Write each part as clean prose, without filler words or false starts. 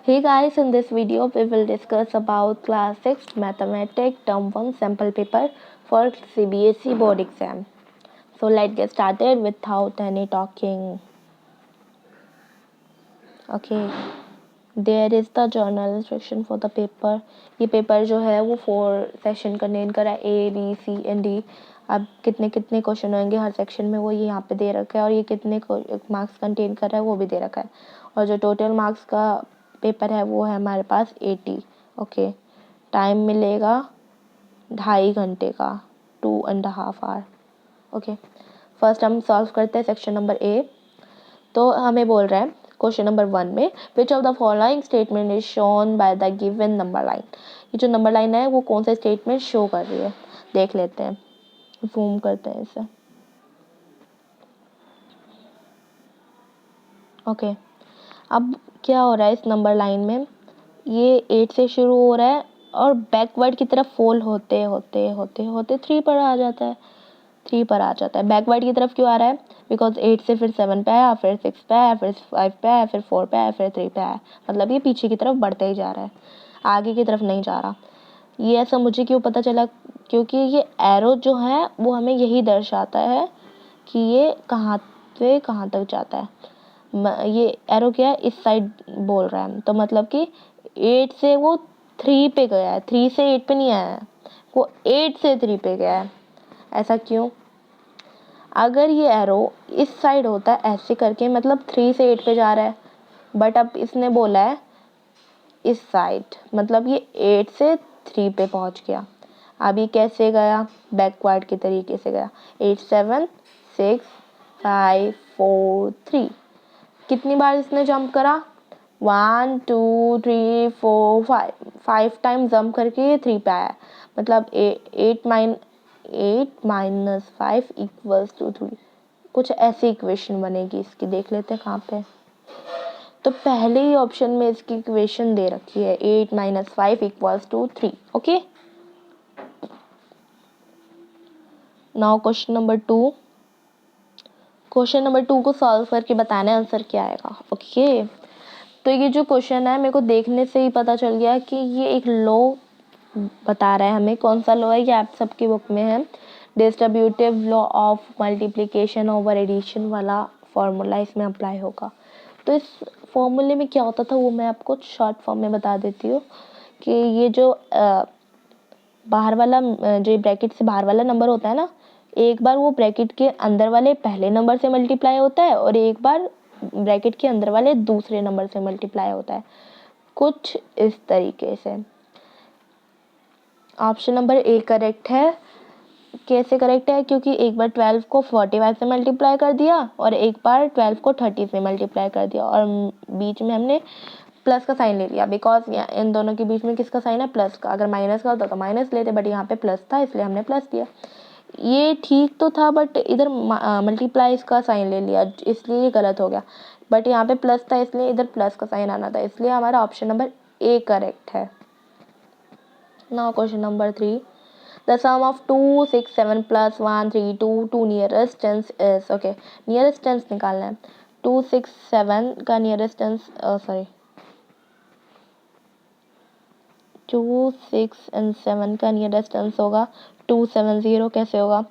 Hey guys, in this video we will discuss about class 6 mathematics term 1 sample paper for CBSE board exam. So let's get started without any talking. Okay, there is the journal instruction for the paper. ये paper जो है वो 4 section contain कर रहा है, A, B, C and D. अब कितने कितने क्वेश्चन होंगे हर सेक्शन में वो ये यहाँ पे दे रखा है और ये कितने मार्क्स कंटेन कर रहा है वो भी दे रखा है और जो टोटल मार्क्स का पेपर है वो है हमारे पास 80. ओके, टाइम मिलेगा 2.5 घंटे का, 2.5 आवर. ओके, फर्स्ट हम सॉल्व करते हैं सेक्शन नंबर ए. तो हमें बोल रहा है क्वेश्चन नंबर 1 में which of the following statement is shown by the given number line. ये जो नंबर लाइन है वो कौन सा स्टेटमेंट शो कर रही है देख लेते हैं, जूम करते हैं इसे. ओके, अब क्या हो रहा है इस नंबर लाइन में, ये 8 से शुरू हो रहा है और बैकवर्ड की तरफ फोल होते होते होते होते 3 पर आ जाता है. 3 पर आ जाता है. बैकवर्ड की तरफ क्यों आ रहा है? बिकॉज 8 से फिर 7 पे आया, फिर 6 पे आया, फिर 5 पे आया, फिर 4 पे आया, फिर 3 पे आया. मतलब ये पीछे की तरफ बढ़ते ही जा रहा है, आगे की तरफ नहीं जा रहा. ये ऐसा मुझे क्यों पता चला? क्योंकि ये एरो जो है वो हमें यही दर्शाता है कि ये कहाँ से कहाँ तक जाता है. ये एरो क्या है, इस साइड बोल रहा है, तो मतलब कि 8 से वो 3 पे गया है, 3 से 8 पे नहीं आया है, वो 8 से 3 पे गया है. ऐसा क्यों? अगर ये एरो इस साइड होता है ऐसे करके, मतलब 3 से 8 पे जा रहा है, बट अब इसने बोला है इस साइड, मतलब ये 8 से 3 पे पहुंच गया. अब ये कैसे गया? बैकवर्ड के तरीके से गया. 8 7 6 5 4 3. कितनी बार इसने जंप करा? 1 2 3 4 5 टाइम जंप करके ये 3 पे आया. मतलब 8 माइनस 5 इक्वल्स टू 3. कुछ ऐसी इक्वेशन बनेगी इसकी, देख लेते हैं कहाँ पे. तो पहले ही ऑप्शन में इसकी इक्वेशन दे रखी है 8 minus 5 equals to 3. Okay, now question number 2. Question number 2 को सॉल्व करके बताना है आंसर क्या आएगा. ओके, तो ये जो क्वेश्चन है मेरे को देखने से ही पता चल गया कि ये एक लॉ बता रहा है हमें. कौन सा लॉ है? ये आप सबकी बुक में है, distributive law of multiplication over addition वाला फॉर्मूला इसमें अप्लाई होगा. तो इस फॉर्मूले में क्या होता था वो मैं आपको शॉर्ट फॉर्म में बता देती हूँ कि ये जो बाहर वाला जो ब्रैकेट से बाहर वाला नंबर होता है ना, एक बार वो ब्रैकेट के अंदर वाले पहले नंबर से मल्टीप्लाई होता है और एक बार ब्रैकेट के अंदर वाले दूसरे नंबर से मल्टीप्लाई होता है, कुछ इस तरीके से. ऑप्शन नंबर ए करेक्ट है. कैसे करेक्ट है? क्योंकि एक बार 12 को 45 से मल्टीप्लाई कर दिया और एक बार 12 को 30 से मल्टीप्लाई कर दिया और बीच में हमने प्लस का साइन ले लिया. बिकॉज इन दोनों के बीच में किसका साइन है? प्लस का. अगर माइनस का होता तो माइनस लेते, बट यहाँ पे प्लस था इसलिए हमने प्लस दिया. ये ठीक तो था, बट इधर मल्टीप्लाई का साइन ले लिया इसलिए ये गलत हो गया. बट यहाँ पे प्लस था इसलिए इधर प्लस का साइन आना था, इसलिए हमारा ऑप्शन नंबर ए करेक्ट है. Now question number 3. The sum of 2 6 7 plus 1 3 2 2 nearest tens is. Okay, nearest tens निकालना है. 2 6 7 का nearest tens 2 6 and 7 का नियरेस्ट टेंस होगा 270. कैसे होगा?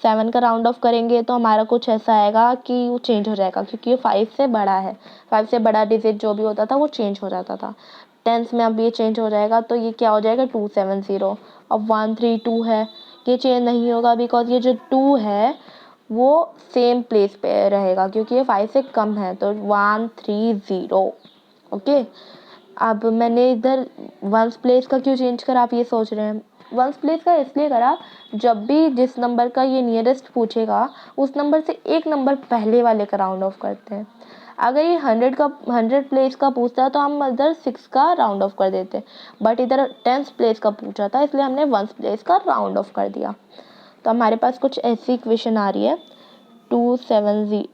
7 का राउंड ऑफ करेंगे तो हमारा कुछ ऐसा आएगा कि वो चेंज हो जाएगा, क्योंकि ये 5 से बड़ा है. 5 से बड़ा डिजिट जो भी होता था वो चेंज हो जाता था. टेंस में अब ये चेंज हो जाएगा, तो ये क्या हो जाएगा? 270. अब 132 है, ये चेंज नहीं होगा बिकॉज ये जो 2 है वो सेम प्लेस पे रहेगा, क्योंकि ये 5 से कम है, तो 130. ओके, अब मैंने इधर वंस प्लेस का क्यों चेंज करा, आप ये सोच रहे हैं. वंस प्लेस का इसलिए करा, जब भी जिस नंबर का ये नियरेस्ट पूछेगा उस नंबर से एक नंबर पहले वाले का राउंड ऑफ करते हैं. अगर ये 100 प्लेस का पूछता है तो हम इधर 6 का राउंड ऑफ कर देते, बट इधर 10 प्लेस का पूछा था इसलिए हमने वंस प्लेस का राउंड ऑफ कर दिया. तो हमारे पास कुछ ऐसी इक्वेशन आ रही है 270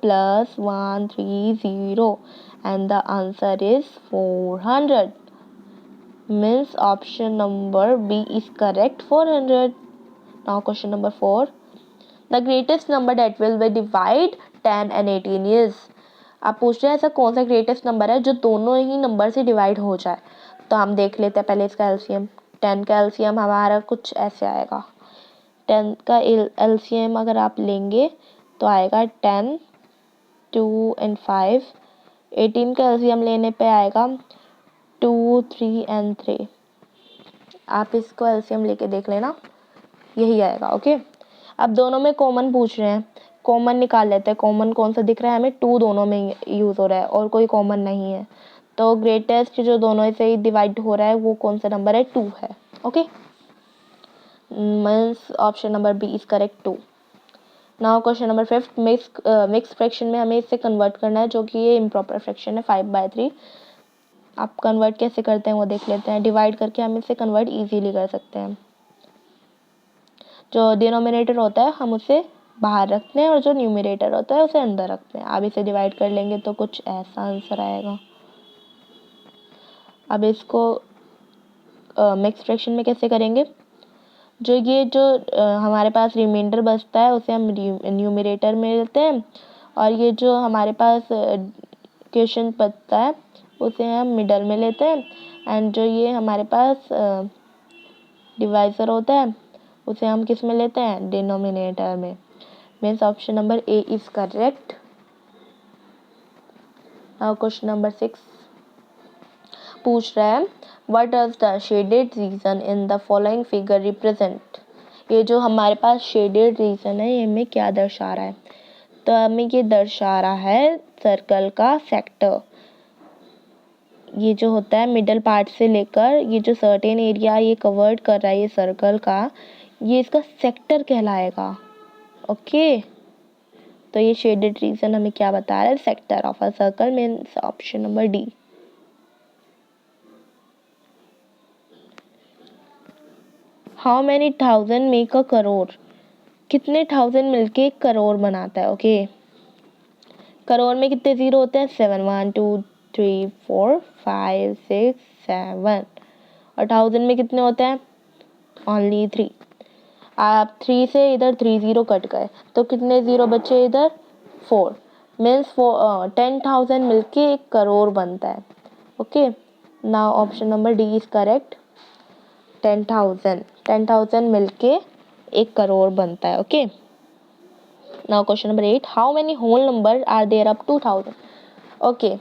plus 130 and the answer is 400. Means option number B is correct, 400. Now question number 4. The greatest number that will be divide 10 and 18 years। आप पूछ रहे हैं ऐसा कौन सा ग्रेटेस्ट नंबर है जो दोनों ही नंबर से डिवाइड हो जाए। तो हम देख लेते हैं पहले इसका एलसीएम। 10 का एलसीएम हमारा कुछ ऐसे आएगा। 10 का एलसीएम अगर आप लेंगे तो आएगा 10, 2 and 5। 18 का एलसीएम लेने पे आएगा 2, 3 and 3। आप इसको एलसीएम लेके देख लेना, यही आएगा। ओके, अब दोनों में कॉमन पूछ रहे हैं, कॉमन निकाल लेते हैं। कॉमन कौन सा दिख रहा है हमें? 2 दोनों में यूज़ हो रहा है और कोई कॉमन नहीं है। तो ग्रेटेस्ट जो दोनों से ही डिवाइड हो रहा है वो कौन सा नंबर है? 2 है। Okay, means option number B is correct, 2। Now question number 5, mix fraction में हमें इससे कन्वर्ट करना है, जो कि ये इम्प्रॉपर फ्रैक्शन है 5/3। आप कन्वर्ट कैसे करते हैं वो देख लेते हैं। डिवाइड करके हम इसे कन्वर्ट इजीली कर सकते हैं। जो डिनोमिनेटर होता है हम उसे बाहर रखते हैं और जो न्यूमरेटर होता है उसे अंदर रखते हैं। अब इसे डिवाइड कर लेंगे तो कुछ ऐसा आंसर आएगा। अब इसको मिक्स फ्रैक्शन में कैसे करेंगे? जो हमारे पास रिमाइंडर बचता है उसे हम न्यूमरेटर में लेते हैं, और ये जो हमारे पास क्वेश्चन बचता है उसे हम मिडल में लेते हैं, एंड जो ये हमारे पास डिवाइजर होता है उसे हम किस में लेते हैं? डिनोमिनेटर में। Means option number A is correct. Now question number 6 पूछ रहा है, what does the shaded region in the following figure represent? ये जो हमारे पास शेडेड रीजन है ये हमें क्या दर्शा रहा है? तो हमें ये दर्शा रहा है सर्कल का सेक्टर। ये जो होता है मिडल पार्ट से लेकर ये जो सर्टेन एरिया ये कवर्ड कर रहा है ये सर्कल का, ये इसका सेक्टर कहलाएगा। ओके, तो ये शेडेड रीजन हमें क्या बता रहा है? Sector of a circle. Means option number D. How many thousand make a crore? कितने थाउजेंड मिलके एक करोड़ बनाता है? ओके, करोड़ में कितने जीरो होते हैं? 7, 1, 2, 3, 4, 5, 6, 7। और थाउजेंड में कितने होते हैं? ओनली 3। आप 3 से इधर 3 जीरो कट गए तो कितने जीरो बचे इधर? 4। मीन्स 10,000 मिलके एक करोड़ बनता है। Okay, now option number D is correct. 10,000 मिलके एक करोड़ बनता है। Okay, now question number 8, how many whole number are there up to 1000? Okay,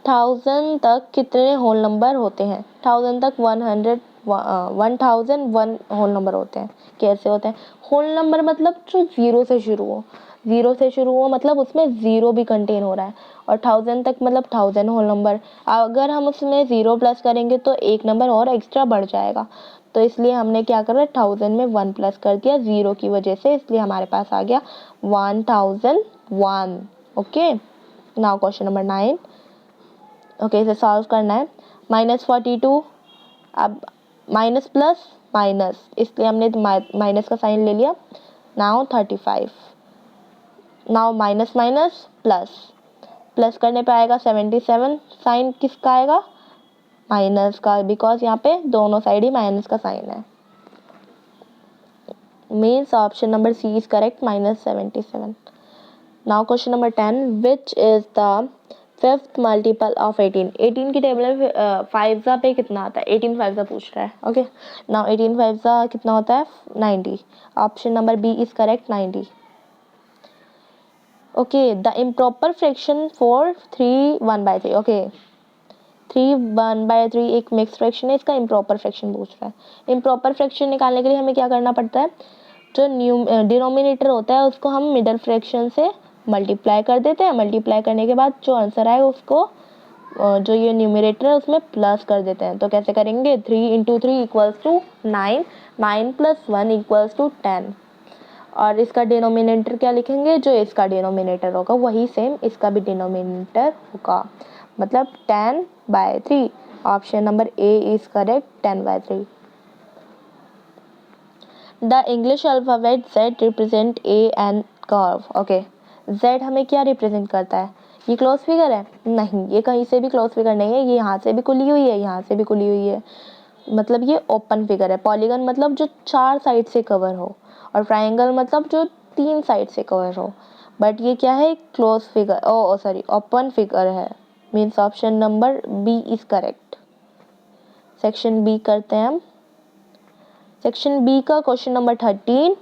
1000 तक कितने होल नंबर होते हैं? 1000 तक 1001 होल नंबर होते हैं। कैसे होते हैं? होल नंबर मतलब जो जीरो से शुरू हो, जीरो से शुरू हो मतलब उसमें जीरो भी कंटेन हो रहा है, और 1000 तक मतलब 1000 होल नंबर। अगर हम उसमें जीरो प्लस करेंगे तो एक नंबर और एक्स्ट्रा बढ़ जाएगा, तो इसलिए हमने क्या करा? 1000 में 1 प्लस कर दिया जीरो की वजह से, इसलिए हमारे पास आ गया 1001। Okay, now question number 9। Okay, इसे सॉल्व करना है। -42, अब माइनस प्लस माइनस, इसलिए हमने माइनस का साइन ले लिया। Now 35। Now minus minus plus, plus करने पे आएगा 77। साइन किसका आएगा? माइनस का, बिकॉज यहाँ पे दोनों साइड ही माइनस का साइन है। Means option number C is correct, -77। Now question number 10, which is the fifth multiple of 18? 18 की टेबल में 5 पे कितना आता है? 18 5 पूछ रहा है। ओके, नाउ 18 5 कितना होता है? 90। Option number B is correct, 90। Okay, the improper fraction for 3 1/3। Okay, 3 1/3 एक मिक्स फ्रैक्शन है, इसका इम्प्रॉपर फ्रैक्शन पूछ रहा है। इम्प्रॉपर फ्रैक्शन निकालने के लिए हमें क्या करना पड़ता है? जो डिनोमिनेटर होता है उसको हम मिडल फ्रैक्शन से मल्टीप्लाई कर देते हैं। मल्टीप्लाई करने के बाद जो आंसर आएगा उसको जो ये न्यूमरेटर है उसमें प्लस कर देते हैं। तो कैसे करेंगे? 3 × 3 = 9, 9 + 1 = 10। और इसका डिनोमिनेटर क्या लिखेंगे? जो इसका डिनोमिनेटर होगा वही सेम इसका भी डिनोमिनेटर होगा, मतलब 10/3। Option number A is correct, 10/3। The English alphabet Z represent A and curve. Okay, Z हमें क्या रिप्रेजेंट करता है? ये क्लोज फिगर है? नहीं, ये कहीं से भी क्लोज फिगर नहीं है, ये यहाँ से भी खुली हुई है, यहाँ से भी खुली हुई है, मतलब ये ओपन फिगर है। पॉलीगन मतलब जो 4 साइड से कवर हो, और ट्राइंगल मतलब जो 3 साइड से कवर हो। बट ये क्या है, close figure, oh sorry open figure है, means option number B is correct. Section B करते हैं हम। सेक्शन बी का question number 13,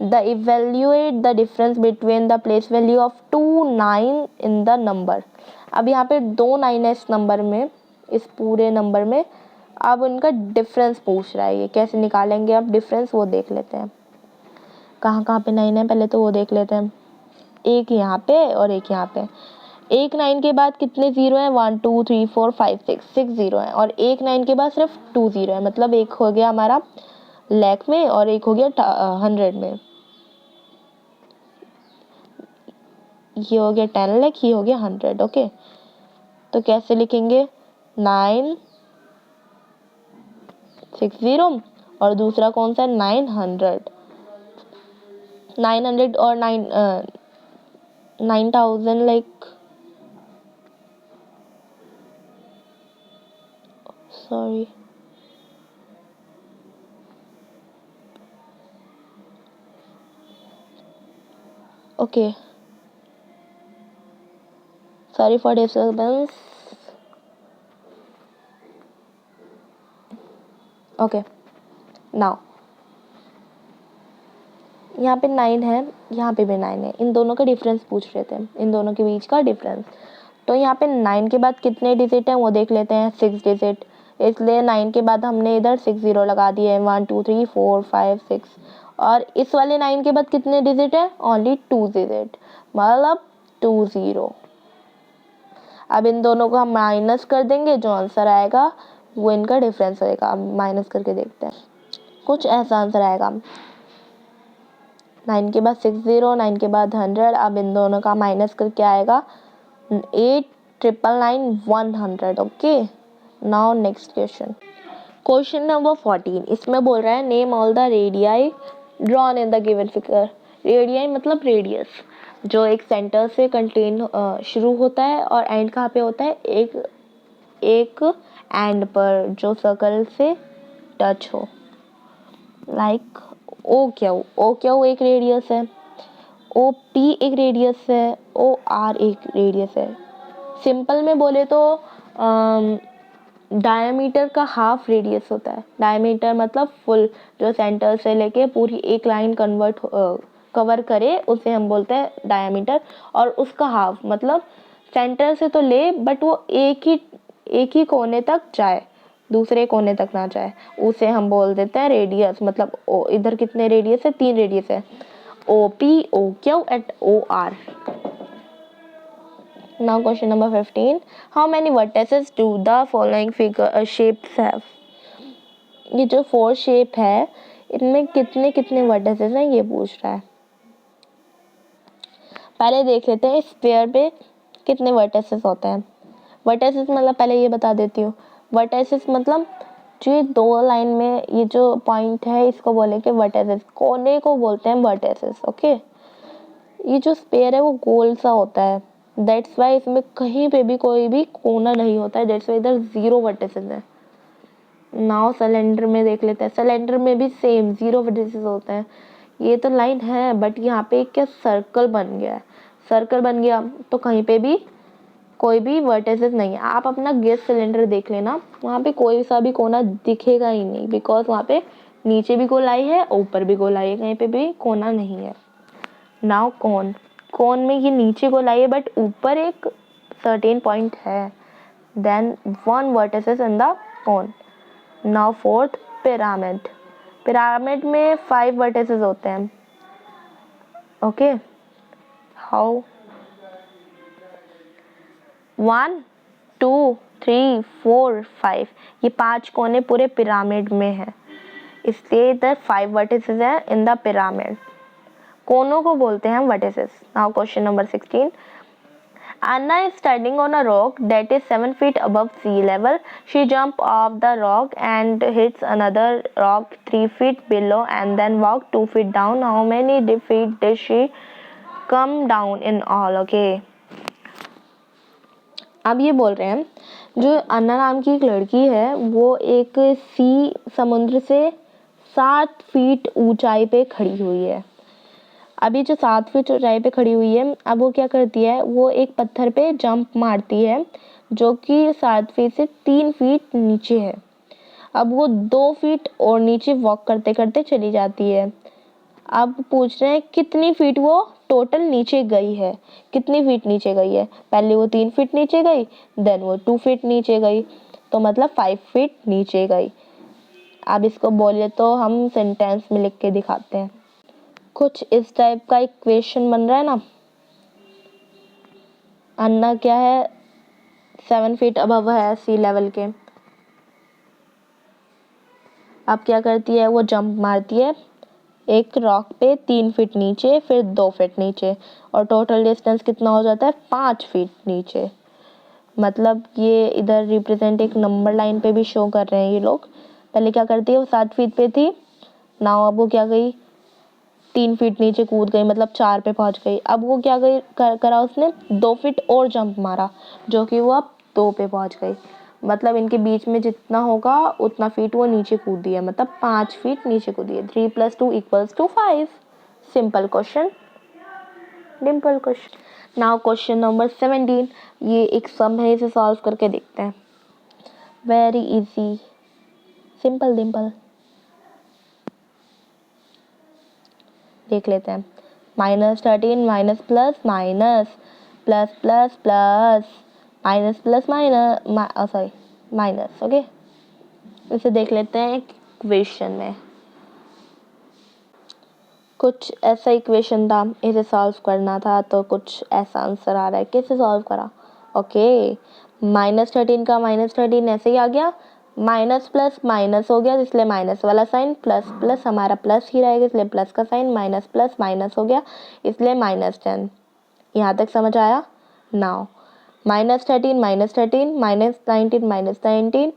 the evaluate the difference between the place value of 2 9 in the number. अब यहाँ पे 2 9 है इस नंबर में, इस पूरे नंबर में। अब उनका डिफरेंस पूछ रहा है, ये कैसे निकालेंगे अब डिफरेंस, वो देख लेते हैं। कहाँ कहाँ पे 9 है पहले तो वो देख लेते हैं। एक यहाँ पे और एक यहाँ पे। एक 9 के बाद कितने जीरो हैं, 1 2 3 4 5 6 जीरो हैं, और एक 9 के बाद सिर्फ 2 जीरो है, मतलब एक हो गया हमारा लाख में और एक हो गया 100 में। ये हो गया 10 लाख, ये हो गया 100। ओके, तो कैसे लिखेंगे, 9 6 जीरो और दूसरा कौन सा है 900। 900 और 9000 like, sorry okay, sorry for disturbance. Okay, now यहाँ पे 9 है, यहाँ पे भी 9 है, इन दोनों का डिफरेंस पूछ रहे थे, इन दोनों के बीच का डिफरेंस। तो यहाँ पे 9 के बाद कितने डिजिट हैं वो देख लेते हैं, 6 डिजिट, इसलिए 9 के बाद हमने इधर 6 जीरो लगा दिए, 1 2 3 4 5 6। और इस वाले 9 के बाद कितने डिजिट है, ओनली 2 डिजिट, मतलब 2 जीरो। अब इन दोनों को हम माइनस कर देंगे, जो आंसर आएगा वो इनका डिफरेंस होएगा। अब माइनस करके देखते हैं, कुछ ऐसा आंसर आएगा। 9 के बाद 6 जीरो, 9 के बाद 100। अब इन दोनों का माइनस करके आएगा 8 999 100। Okay, now next question, question number 14। इसमें बोल रहा है name all the radii drawn in the given figure. Radii मतलब रेडियस, जो एक सेंटर से कंटेन शुरू होता है और एंड कहाँ पे होता है, एक एंड पर जो सर्कल से टच हो, लाइक ओ क्यू एक रेडियस है, ओ पी एक रेडियस है, ओ आर एक रेडियस है। सिंपल में बोले तो डायमीटर का हाफ रेडियस होता है। डायमीटर मतलब फुल, जो सेंटर से लेके पूरी एक लाइन कवर करे, उसे हम बोलते हैं डायमीटर। और उसका हाफ मतलब सेंटर से तो ले बट वो एक ही कोने तक जाए, दूसरे कोने तक ना जाए, उसे हम बोल देते हैं रेडियस। मतलब इधर कितने रेडियस है, 3 रेडियस है, O P O Q at O R. Now question number 15. How many vertices do the following figure shapes have? ये जो 4 शेप है इनमें कितने कितने वर्टिसेस हैं ये पूछ रहा है। पहले देख लेते हैं स्फीयर पे कितने वर्टिसेस होते हैं। वर्टिसेस मतलब पहले ये बता देती हूँ, वर्टिसेस मतलब जो ये 2 लाइन में ये जो पॉइंट है इसको बोलेंगे वर्टिसेस, कोने को बोलते हैं वर्टिसेस। ओके, ये जो स्फीयर है वो गोल सा होता है, दैट्स वाई इसमें कहीं पे भी कोई भी कोना नहीं होता है, दैट्स वाई इधर 0 वर्टिसेस है। नाउ सिलेंडर में देख लेते हैं, सिलेंडर में भी सेम 0 वर्टिसेस होते हैं। ये तो लाइन है बट यहाँ पे क्या सर्कल बन गया है, सर्कल बन गया तो कहीं पे भी कोई भी वर्टिसेस नहीं है। आप अपना गैस सिलेंडर देख लेना, वहाँ पे कोई सा भी कोना दिखेगा ही नहीं, बिकॉज वहाँ पे नीचे भी गोलाई है ऊपर भी गोलाई है, कहीं पे भी कोना नहीं है। नाउ कोन में ये नीचे गोलाई है बट ऊपर एक सर्टेन पॉइंट है, then 1 vertices in the cone. Now fourth, pyramid. Pyramid में 5 वर्टिसेस होते हैं। ओके, हाउ 1 2 3 4 5, ये 5 कोने पूरे पिरामिड में है, इसलिए इधर 5 वर्टिसेस है इन द पिरामिड। कोनों को बोलते हैं vertices. Now question number 16। Anna is standing on a rock that is 7 feet above sea level. She jumps off the rock and hits another rock 3 feet below and then walks 2 feet down. How many feet did she come down in all? Okay. अब ये बोल रहे हैं जो अन्ना नाम की एक लड़की है वो एक समुद्र से 7 फीट ऊंचाई पे खड़ी हुई है। अभी जो 7 फीट ऊंचाई पे खड़ी हुई है, अब वो क्या करती है, वो एक पत्थर पे जंप मारती है जो कि 7 फीट से 3 फीट नीचे है। अब वो 2 फीट और नीचे वॉक करते करते चली जाती है। अब पूछ रहे हैं कितनी फीट वो टोटल नीचे गई है, कितनी फीट नीचे गई है। पहले वो 3 फीट नीचे गई, देन वो 2 फीट नीचे गई, तो मतलब 5 फीट नीचे गई। अब इसको बोलिए तो हम सेंटेंस में लिख के दिखाते हैं। कुछ इस टाइप का एक क्वेश्चन बन रहा है ना। अन्ना क्या है, 7 फीट अबव है सी लेवल के। अब क्या करती है, वो जंप मारती है एक रॉक पे 3 फीट नीचे, फिर 2 फीट नीचे, और टोटल डिस्टेंस कितना हो जाता है, 5 फीट नीचे। मतलब ये इधर रिप्रेजेंट एक नंबर लाइन पे भी शो कर रहे हैं ये लोग। पहले क्या करती है, वो 7 फीट पे थी, नाउ अब वो क्या गई, 3 फीट नीचे कूद गई, मतलब 4 पे पहुंच गई। अब वो क्या गई करा उसने 2 फीट और जंप मारा, जो कि वो अब 2 पे पहुंच गई। मतलब इनके बीच में जितना होगा उतना फीट वो नीचे कूदी है, मतलब 5 फीट नीचे कूदी है। 3 + 2 = 5। Simple question, Dimple question. Now question number 17। ये एक सम है, इसे सॉल्व करके देखते हैं। Very easy, simple Dimple. देख लेते हैं। -13 minus plus minus plus plus plus minus plus minus sorry minus. Okay, इसे देख लेते हैं इक्वेशन में। कुछ ऐसा इक्वेशन था, इसे सॉल्व करना था, तो कुछ ऐसा आंसर आ रहा है। कैसे सॉल्व करा, ओके। -13 का -13 ऐसे ही आ गया, माइनस प्लस माइनस हो गया, इसलिए माइनस वाला साइन, प्लस प्लस हमारा प्लस ही रहेगा, इसलिए प्लस का साइन, माइनस प्लस माइनस हो गया, इसलिए -10। यहाँ तक समझ आया। नाउ -13 -19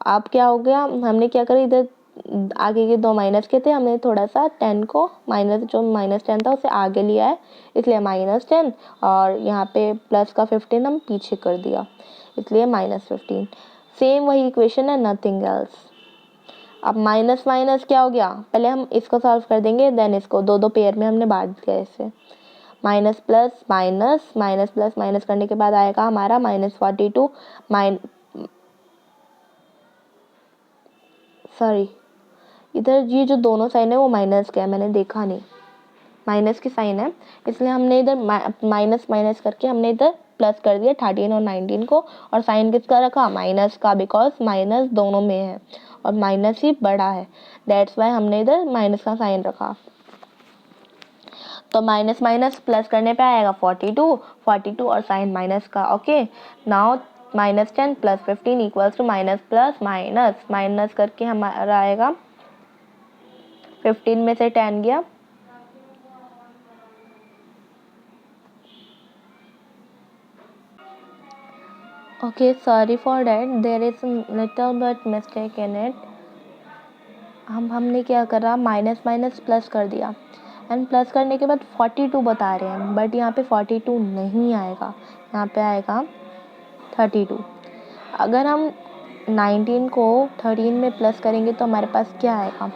अब क्या हो गया, हमने क्या करा, इधर आगे के 2 माइनस के थे, हमने थोड़ा सा 10 को माइनस, जो -10 था उसे आगे लिया है, इसलिए -10, और यहाँ पे प्लस का 15 हम पीछे कर दिया, इसलिए -15। सेम वही इक्वेशन है, नथिंग एल्स। अब माइनस माइनस क्या हो गया, पहले हम इसको सॉल्व कर देंगे, देन इसको दो पेयर में हमने बांट दिया इसे। Minus plus minus, minus plus minus करने के बाद आएगा हमारा -42 सॉरी, इधर ये जो दोनों साइन है वो माइनस का है, मैंने देखा नहीं, माइनस की साइन है, इसलिए हमने इधर माइनस माइनस करके हमने इधर प्लस कर दिया 13 और 19 को, और साइन किसका रखा, माइनस का, बिकॉज माइनस दोनों में है और माइनस ही बड़ा है, दैट्स वाई हमने इधर माइनस का साइन रखा। तो माइनस माइनस प्लस करने पे आएगा 42 और साइन माइनस का। Okay, now -10 + 15 = minus plus minus, minus करके हमारा आएगा 15 में से 10 गया, okay sorry for that, there is little bit mistake in it. हमने क्या करा, माइनस माइनस प्लस कर दिया, एंड प्लस करने के बाद 42 बता रहे हैं, बट यहाँ पे 42 नहीं आएगा, यहाँ पे आएगा 32। अगर हम 19 को 13 में प्लस करेंगे तो हमारे पास क्या आएगा,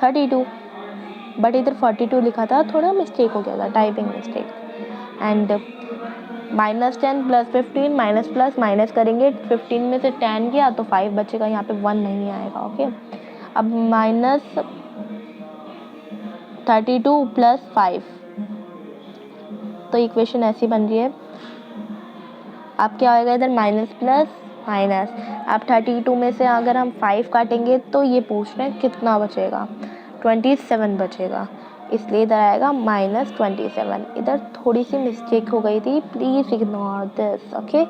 32, बट इधर 42 लिखा था, थोड़ा मिस्टेक हो गया था, typing mistake. And -10 + 15 minus plus minus करेंगे, 15 में से 10 गया तो 5 बचेगा, यहाँ पे 1 नहीं आएगा। ओके, अब -32 + 5, तो इक्वेशन ऐसी बन रही है। अब क्या होएगा, इधर माइनस प्लस माइनस, अब 32 में से अगर हम 5 काटेंगे तो ये पूछ रहे हैं कितना बचेगा, 27 बचेगा, इसलिए इधर आएगा -27। इधर थोड़ी सी मिस्टेक हो गई थी, please ignore this. Okay,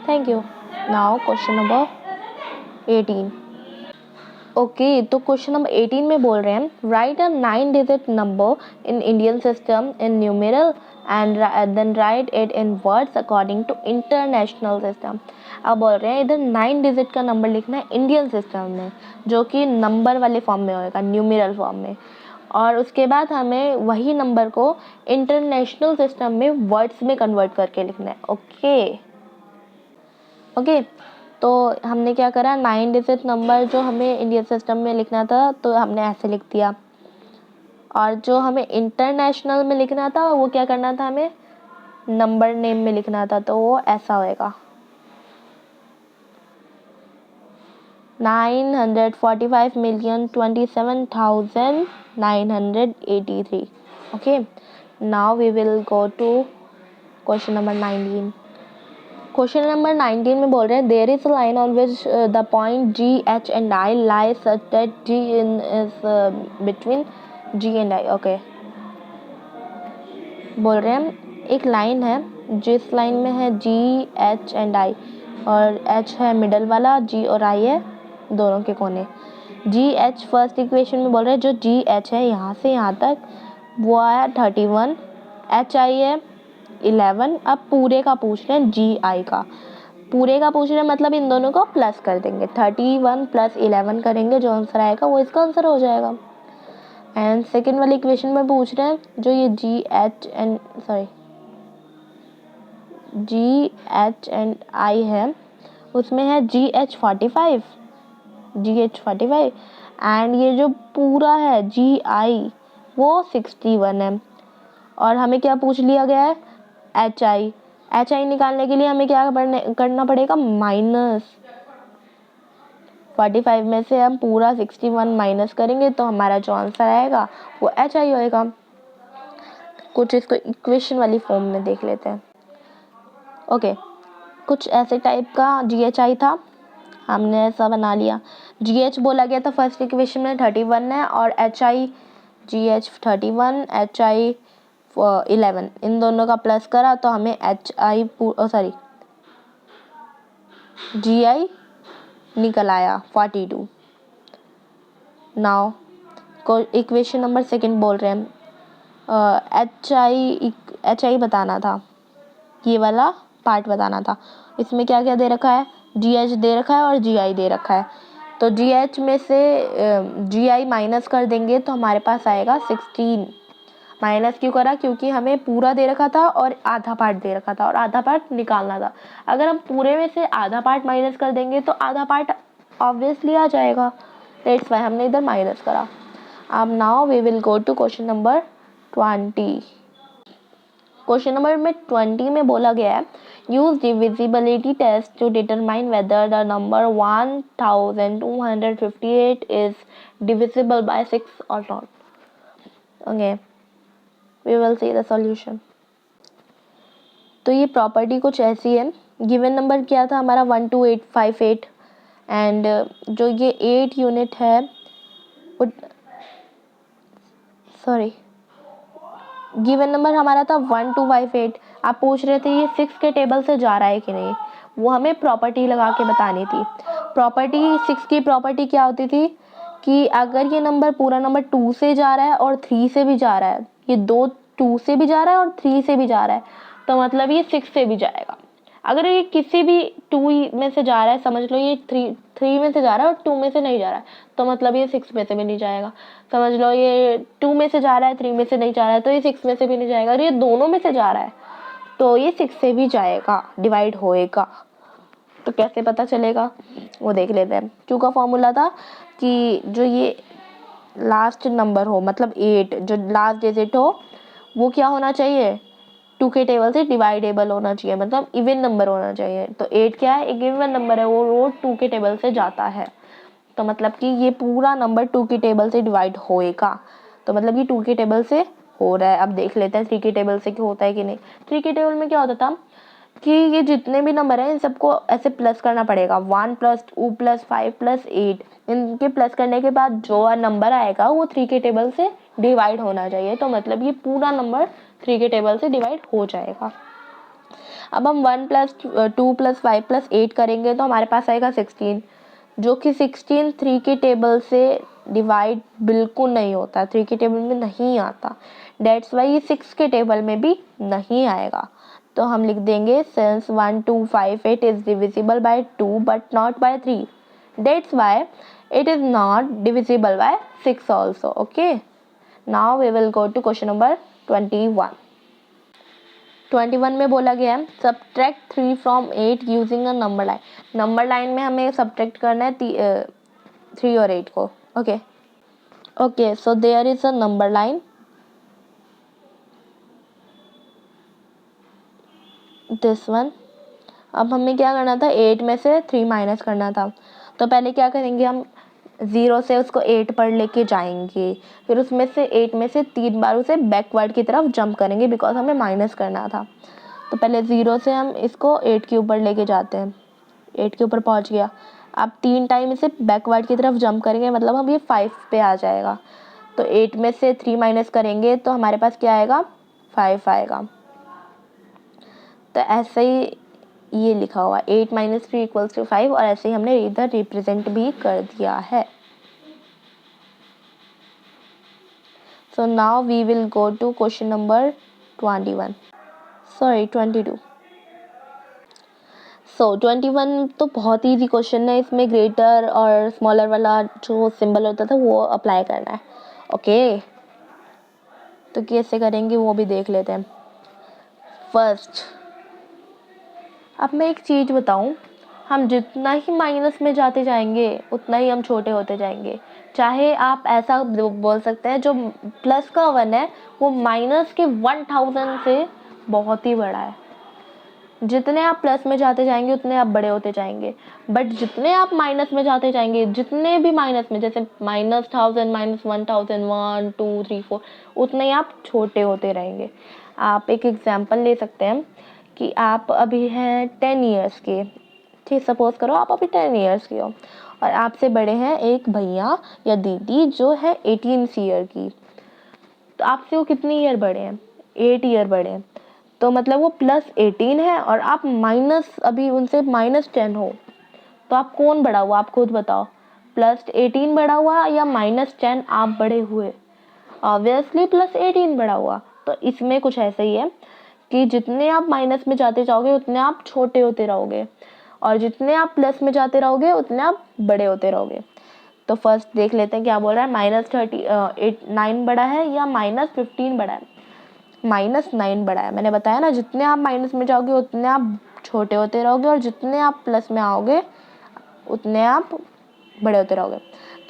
thank you. Now question number 18। Okay, तो क्वेश्चन नंबर 18 में बोल रहे हैं, write a 9 digit number in Indian system in numeral and then write it in words according to international system. अब बोल रहे हैं इधर 9 डिजिट का नंबर लिखना है इंडियन सिस्टम में, जो कि नंबर वाले फॉर्म में होएगा, न्यूमेरल फॉर्म में, और उसके बाद हमें वही नंबर को इंटरनेशनल सिस्टम में वर्ड्स में कन्वर्ट करके लिखना है। ओके, तो हमने क्या करा, 9 डिजिट नंबर जो हमें इंडियन सिस्टम में लिखना था, तो हमने ऐसे लिख दिया, और जो हमें इंटरनेशनल में लिखना था वो क्या करना था, हमें नंबर नेम में लिखना था, तो वो ऐसा होएगा 945,027,983. Okay, now we will go to question number 19. Question number 19 में बोल रहे हैं there is a line on which the point G H and I lie such that G in is between G and I. Okay, बोल रहे हैं एक line है जिस लाइन में है जी एच एंड आई, और एच है मिडल वाला, जी और आई है दोनों के कोने. जी एच फर्स्ट इक्वेशन में बोल रहे हैं जो जी एच है यहाँ से यहाँ तक वो आया 31, एच आई है 11. अब पूरे का पूछ रहे हैं, जी आई का पूरे का पूछ रहे हैं, मतलब इन दोनों को प्लस कर देंगे. 31 + 11 करेंगे, जो आंसर आएगा वो इसका आंसर हो जाएगा. एंड सेकेंड वाली इक्वेशन में पूछ रहे हैं जो ये जी एच एंड आई है उसमें है जी एच 45 एंड ये जो पूरा है जी आई वो 61 है. और हमें क्या पूछ लिया गया है, एच आई निकालने के लिए हमें क्या करना पड़ेगा, -45 में से हम पूरा 61 माइनस करेंगे तो हमारा जो आंसर आएगा वो एच आई होएगा. कुछ इसको इक्वेशन वाली फॉर्म में देख लेते हैं. ओके, कुछ ऐसे टाइप का जी एच आई था, हमने ऐसा बना लिया. जी एच बोला गया था फर्स्ट इक्वेशन में 31 है, और H I ji H 31 H I 11, इन दोनों का प्लस करा तो हमें जी आई निकल आया 42. नाउ को इक्वेशन नंबर सेकंड बोल रहे हैं एच आई बताना था, ये वाला पार्ट बताना था. इसमें क्या क्या दे रखा है, जी एच दे रखा है और जी आई दे रखा है. तो जी एच में से जी आई माइनस कर देंगे तो हमारे पास आएगा 16. माइनस क्यों करा, क्योंकि हमें पूरा दे रखा था और आधा पार्ट दे रखा था और आधा पार्ट निकालना था. अगर हम पूरे में से आधा पार्ट माइनस कर देंगे तो आधा पार्ट ऑब्वियसली आ जाएगा, दैट्स व्हाई हमने इधर माइनस करा. अब now we will go to question number 20. Question number 20 में बोला गया है use divisibility test to determine whether the number 1258 is divisible by 6 और not. Okay, we will see the solution. तो ये प्रॉपर्टी कुछ ऐसी है, गिवन नंबर क्या था हमारा 12858 एंड जो ये 8 यूनिट है गिवन नंबर हमारा था 1258. आप पूछ रहे थे ये 6 के टेबल से जा रहा है कि नहीं, वो हमें प्रॉपर्टी लगा के बतानी थी. प्रॉपर्टी 6 की प्रॉपर्टी क्या होती थी कि अगर ये नंबर पूरा नंबर 2 से जा रहा है और 3 से भी जा रहा है, ये 2 से भी जा रहा है और 3 से भी जा रहा है, तो मतलब ये 6 से भी जाएगा. अगर ये किसी भी 2 में से जा रहा है, समझ लो ये 3 में से जा रहा है और 2 में से नहीं जा रहा है, तो मतलब ये 6 में से भी नहीं जाएगा. समझ लो ये 2 में से जा रहा है, 3 में से नहीं जा रहा है, तो ये 6 में से भी नहीं जाएगा. और ये दोनों में से जा रहा है तो ये 6 से भी जाएगा, डिवाइड होएगा. तो कैसे पता चलेगा वो देख लेते हैं. क्यू का फॉर्मूला था कि जो ये लास्ट नंबर हो, मतलब 8 जो लास्ट डिजिट हो वो क्या होना चाहिए, 2 के टेबल से डिवाइडेबल होना चाहिए, मतलब इवन नंबर होना चाहिए. तो 8 क्या है, एक इवन नंबर है, वो 2 के टेबल से जाता है. तो मतलब कि ये पूरा नंबर 2 के टेबल से डिवाइड होएगा, तो मतलब ये 2 के टेबल से हो रहा है. अब देख लेते हैं 3 के टेबल से क्या होता है कि नहीं. 3 के टेबल में क्या होता था कि ये जितने भी नंबर हैं इन सबको ऐसे प्लस करना पड़ेगा, 1 + 2 + 5 + 8, इनके प्लस करने के बाद जो नंबर आएगा वो 3 के टेबल से डिवाइड होना चाहिए. तो मतलब ये पूरा नंबर 3 के टेबल से डिवाइड हो जाएगा. अब हम 1 + 2 + 5 + 8 करेंगे तो हमारे पास आएगा 16, जो कि 16 3 के टेबल से डिवाइड बिल्कुल नहीं होता, 3 के टेबल में नहीं आता. डेट्स वाई ये 6 के टेबल में भी नहीं आएगा. तो हम लिख देंगे since 1258 is divisible by 2 but not by 3, that's why it is not divisible by 6 also. Okay, now we will go to question number 21. 21 में बोला गया है subtract 3 from 8 using a number line. Number line में हमें subtract करना है 3 और 8 को. Okay, Okay, so there is a number line. This one. अब हमें क्या करना था, 8 में से 3 माइनस करना था। तो पहले क्या करेंगे, हम 0 से उसको 8 पर लेके जाएंगे, फिर उसमें से 8 में से 3 बार उसे बैकवर्ड की तरफ जंप करेंगे बिकॉज हमें माइनस करना था। तो पहले 0 से हम इसको 8 के ऊपर लेके जाते हैं, 8 के ऊपर पहुंच गया। अब 3 टाइम इसे बैकवर्ड की तरफ जंप करेंगे, मतलब हम ये 5 पे आ जाएगा। तो 8 में से 3 माइनस करेंगे तो हमारे पास क्या आएगा, 5 आएगा। तो ऐसे ही ये लिखा हुआ 8 - 3 = 5, और ऐसे ही हमने इधर रिप्रेजेंट भी कर दिया है। So now we will go to question number 22। So 21 तो बहुत ईजी क्वेश्चन है, इसमें ग्रेटर और स्मॉलर वाला जो सिंबल होता था वो अप्लाई करना है। ओके, तो कैसे करेंगे वो भी देख लेते हैं। फर्स्ट, अब मैं एक चीज़ बताऊं, हम जितना ही माइनस में जाते जाएंगे उतना ही हम छोटे होते जाएंगे। चाहे आप ऐसा बोल सकते हैं, जो प्लस का 1 है वो माइनस के 1000 से बहुत ही बड़ा है। जितने आप प्लस में जाते जाएंगे उतने आप बड़े होते जाएंगे, बट जितने आप माइनस में जाते जाएंगे, जितने भी माइनस में, जैसे -1000, -1000, 1 2 3 4, उतने ही आप छोटे होते रहेंगे। आप एक एग्जांपल ले सकते हैं कि आप अभी हैं 10 ईयर्स के, ठीक, सपोज करो आप अभी 10 ईयर्स के हो, और आपसे बड़े हैं एक भैया या दीदी जो है 18 ईयर की। तो आपसे वो कितनी ईयर बड़े हैं, 8 ईयर बड़े हैं। तो मतलब वो +18 है और आप माइनस अभी उनसे -10 हो। तो आप कौन बड़ा हुआ, आप खुद बताओ, +18 बड़ा हुआ या -10 आप बड़े हुए? ऑब्वियसली +18 बड़ा हुआ। तो इसमें कुछ ऐसा ही है कि जितने आप माइनस में जाते जाओगे उतने आप छोटे होते रहोगे, और जितने आप प्लस में जाते रहोगे उतने आप बड़े होते रहोगे। तो फर्स्ट देख लेते हैं क्या बोल रहा है, -9 बड़ा है या -15 बड़ा है? -9 बड़ा है। मैंने बताया ना, जितने आप माइनस में जाओगे उतने आप छोटे होते रहोगे, और जितने आप प्लस में आओगे उतने आप बड़े होते रहोगे।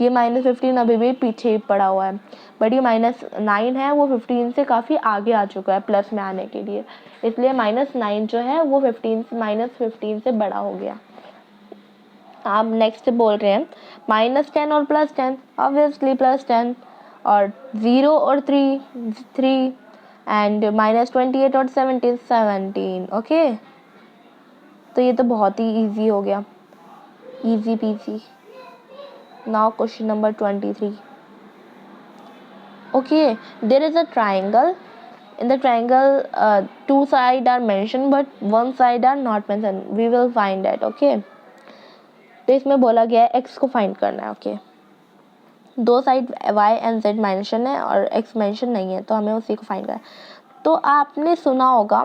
ये -15 अभी भी पीछे ही पड़ा हुआ है, बट ये -9 है वो 15 से काफ़ी आगे आ चुका है प्लस में आने के लिए, इसलिए -9 जो है वो -15 से बड़ा हो गया। आप नेक्स्ट बोल रहे हैं -10 और +10, ऑब्वियसली +10, और 0 और 3 एंड -28 और 17। ओके, तो ये तो बहुत ही इजी हो गया, easy peasy. Now question number 23। Okay, there is a triangle, in the triangle two sides are mentioned but one side are not mentioned, we will find that। okay, तो इसमें बोला गया है x को फाइंड करना है। ओके, दो side y and z mention है और x मेंशन नहीं है, तो हमें उसी को फाइंड करना है। तो आपने सुना होगा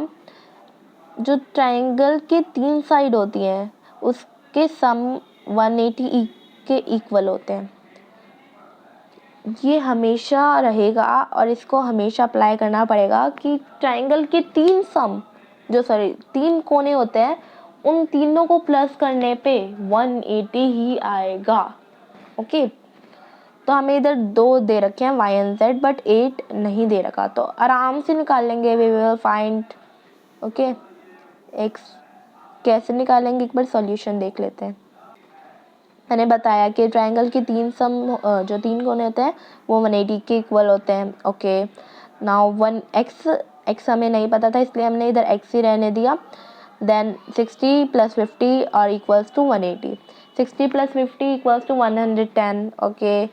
जो ट्राइंगल के 3 साइड होती हैं उसके सम 180 के इक्वल होते हैं। ये हमेशा रहेगा और इसको हमेशा अप्लाई करना पड़ेगा कि ट्राइंगल के 3 कोने होते हैं, उन तीनों को प्लस करने पे 180 ही आएगा। ओके, तो हमें इधर 2 दे रखे हैं y एंड z, बट 8 नहीं दे रखा, तो आराम से निकाल लेंगे, we will find. Okay, x कैसे निकालेंगे, एक बार सॉल्यूशन देख लेते हैं। मैंने बताया कि ट्रायंगल के 3 कोने होते हैं वो 180 के इक्वल होते हैं। ओके, नाउ 1x हमें नहीं पता था इसलिए हमने इधर x ही रहने दिया। देन 60 + 50 और equals to 180, 60 + 50 equals to 110। Okay,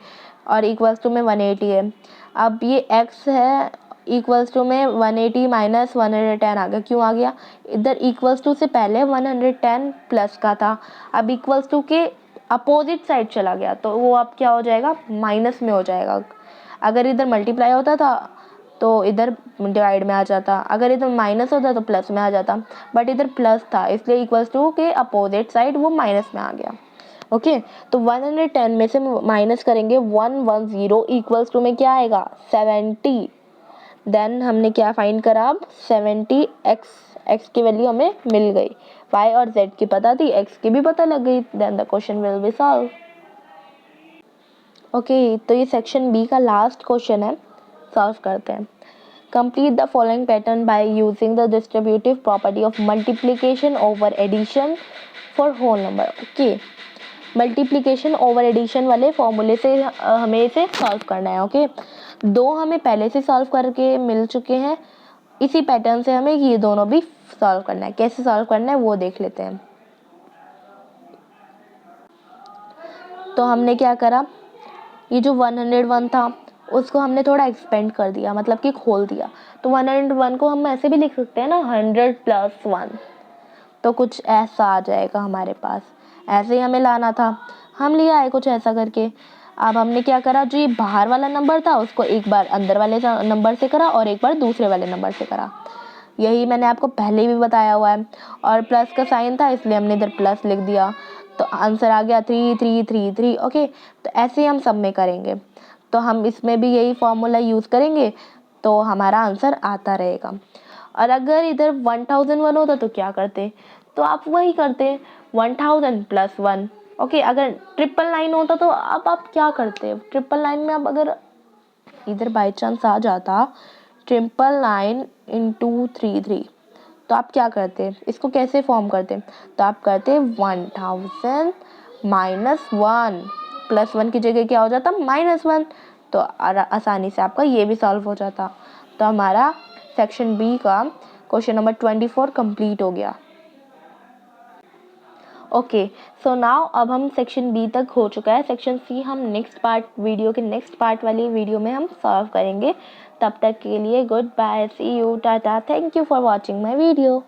और इक्वल्स टू में 180 है। अब ये x है, इक्वल्स टू में 180 - 110 आ गया। क्यों आ गया, इधर इक्वल्स टू से पहले 110 प्लस का था, अब इक्वल्स टू के अपोजिट साइड चला गया तो वो अब क्या हो जाएगा, माइनस में हो जाएगा। अगर इधर मल्टीप्लाई होता था तो इधर डिवाइड में आ जाता, अगर इधर माइनस होता तो प्लस में आ जाता, बट इधर प्लस था इसलिए इक्वल्स टू के अपोजिट साइड वो माइनस में आ गया। ओके, तो 110 में से माइनस करेंगे 110 इक्वल्स टू में क्या आएगा, 70। देन हमने क्या फाइंड करा, अब 70 x की वैल्यू हमें मिल गई, y और z की पता थी, x की भी पता लग गई, then the question will be solve. Okay, तो ये सेक्शन बी का लास्ट क्वेश्चन है, सॉल्व करते हैं। Complete the following pattern by using the distributive property of multiplication over addition for whole number. Okay, multiplication over addition वाले फॉर्मूले से हमें इसे सॉल्व करना है। ओके, दो हमें पहले से सॉल्व करके मिल चुके हैं, इसी पैटर्न से हमें ये दोनों भी सॉल्व करना है। कैसे सॉल्व करना है वो देख लेते हैं। तो हमने क्या करा, ये जो 101 था उसको हमने थोड़ा एक्सपेंड कर दिया, मतलब कि खोल दिया। तो 101 को हम ऐसे भी लिख सकते हैं ना, 100 + 1, तो कुछ ऐसा आ जाएगा हमारे पास। ऐसे ही हमें लाना था, हम लिया है कुछ ऐसा करके। अब हमने क्या करा, जो ये बाहर वाला नंबर था उसको एक बार अंदर वाले नंबर से करा और एक बार दूसरे वाले नंबर से करा। यही मैंने आपको पहले भी बताया हुआ है। और प्लस का साइन था इसलिए हमने इधर प्लस लिख दिया, तो आंसर आ गया 3333। ओके, तो ऐसे ही हम सब में करेंगे। तो हम इसमें भी यही फॉर्मूला यूज़ करेंगे तो हमारा आंसर आता रहेगा। और अगर इधर 1001 होता तो क्या करते, तो आप वही करते 1000 + 1। ओके, अगर 999 होता तो अब आप क्या करते, 999 में अब अगर इधर बाई चांस आ जाता 999 × 33, तो आप क्या करते, इसको कैसे फॉर्म करते, तो आप करते 1000 - 1 + 1 की जगह क्या हो जाता -1, तो आसानी से आपका ये भी सॉल्व हो जाता। तो हमारा सेक्शन बी का क्वेश्चन नंबर 24 कंप्लीट हो गया। ओके, सो नाउ अब हम सेक्शन बी तक हो चुका है। सेक्शन सी हम नेक्स्ट पार्ट, वीडियो के नेक्स्ट पार्ट वाली वीडियो में हम सॉल्व करेंगे। तब तक के लिए good bye, see you, tata, thank you for watching my video.